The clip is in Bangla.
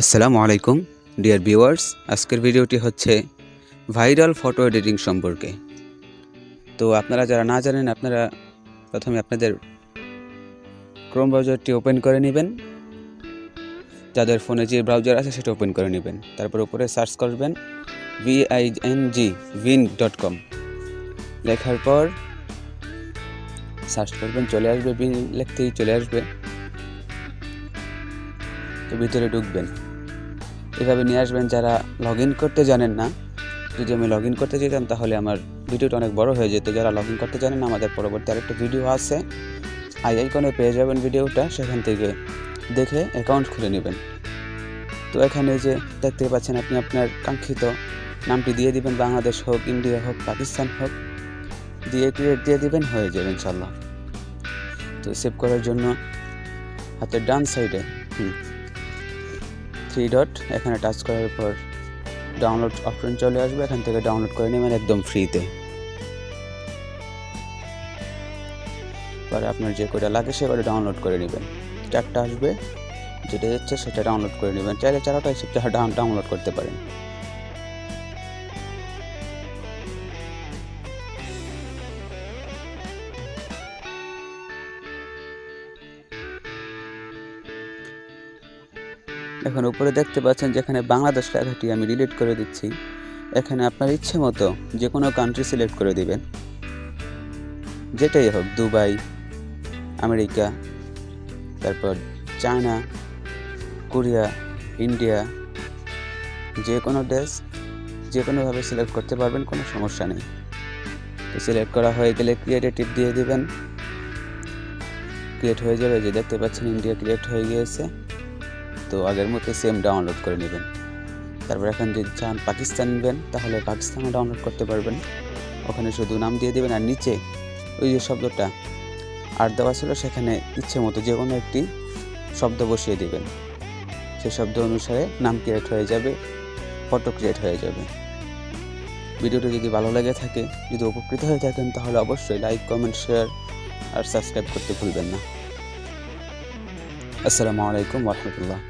আসসালামু আলাইকুম ডিয়ার ভিউয়ার্স, আজকের ভিডিওটি হচ্ছে ভাইরাল ফটো এডিটিং সম্পর্কে। তো আপনারা যারা না জানেন, আপনারা প্রথমে আপনাদের ক্রোম ব্রাউজারটি ওপেন করে নেবেন। যাদের ফোনে যে ব্রাউজার আছে সেটা ওপেন করে নেবেন। তারপর উপরে সার্চ করবেন ving.com লেখার পর সার্চ করবেন, চলে আসবে, বিং লিখতেই চলে আসবে। তো ভিতরে ঢুকবেন, এভাবে নিয়ে আসবেন। যারা লগ ইন করতে জানেন না, যদি আমি লগ ইন করতে যেতাম তাহলে আমার ভিডিওটা অনেক বড় হয়ে যেত। যারা লগ ইন করতে জানেন না, আমাদের পরবর্তী আরেকটা ভিডিও আছে, আইকনে পেয়ে যাবেন ভিডিওটা, সেখান থেকে দেখে অ্যাকাউন্ট খুলে নেবেন। তো এখানে যে দেখতে পাচ্ছেন, আপনি আপনার কাঙ্ক্ষিত নামটি দিয়ে দিবেন, বাংলাদেশ হোক, ইন্ডিয়া হোক, পাকিস্তান হোক, দিয়ে ক্রিয়েট দিয়ে দিবেন, হয়ে যাবে ইনশাল্লাহ। তো সেভ করার জন্য হাতের ডান সাইডে 3 ডট, এখানে টাচ করার পর ডাউনলোড অপশন চলে আসবে। এখান থেকে ডাউনলোড করে নেবেন একদম ফ্রিতে। পরে আপনার যে কটা লাগে সে করে ডাউনলোড করে নেবেন। চারটা আসবে, যেটা ইচ্ছে সেটা ডাউনলোড করে নেবেন। চাইলে চারটাই ডাউনলোড করতে পারেন। এখন উপরে দেখতে পাচ্ছেন যেখানে বাংলাদেশ লেখাটি আমি ডিলিট করে দিচ্ছি। এখানে আপনার ইচ্ছে মতো যে কোনো কান্ট্রি সিলেক্ট করে দিবেন, যেটাই হোক, দুবাই, আমেরিকা, তারপর চায়না, কোরিয়া, ইন্ডিয়া, যে কোনো দেশ যে কোনোভাবে সিলেক্ট করতে পারবেন, কোনো সমস্যা নেই। তো সিলেক্ট করা হয়ে গেলে ক্রিয়েটে টিপ দিয়ে দিবেন, ক্রিয়েট হয়ে যাবে। যে দেখতে পাচ্ছেন ইন্ডিয়া ক্রিয়েট হয়ে গিয়েছে। তো আগের মতো সেম ডাউনলোড করে নেবেন। তারপর এখন যদি চান পাকিস্তান নেবেন, তাহলে পাকিস্তানও ডাউনলোড করতে পারবেন। ওখানে শুধু নাম দিয়ে দেবেন, আর নিচে ওই যে শব্দটা আর দেওয়া ছিল, সেখানে ইচ্ছে মতো যে কোনো একটি শব্দ বসিয়ে দেবেন। সেই শব্দ অনুসারে নাম ক্রিয়েট হয়ে যাবে, ফটো ক্রিয়েট হয়ে যাবে। ভিডিওটি যদি ভালো লেগে থাকে, যদি উপকৃত হয়ে থাকেন, তাহলে অবশ্যই লাইক, কমেন্ট, শেয়ার আর সাবস্ক্রাইব করতে ভুলবেন না। আসসালামু আলাইকুম ওয়া রাহমাতুল্লাহ।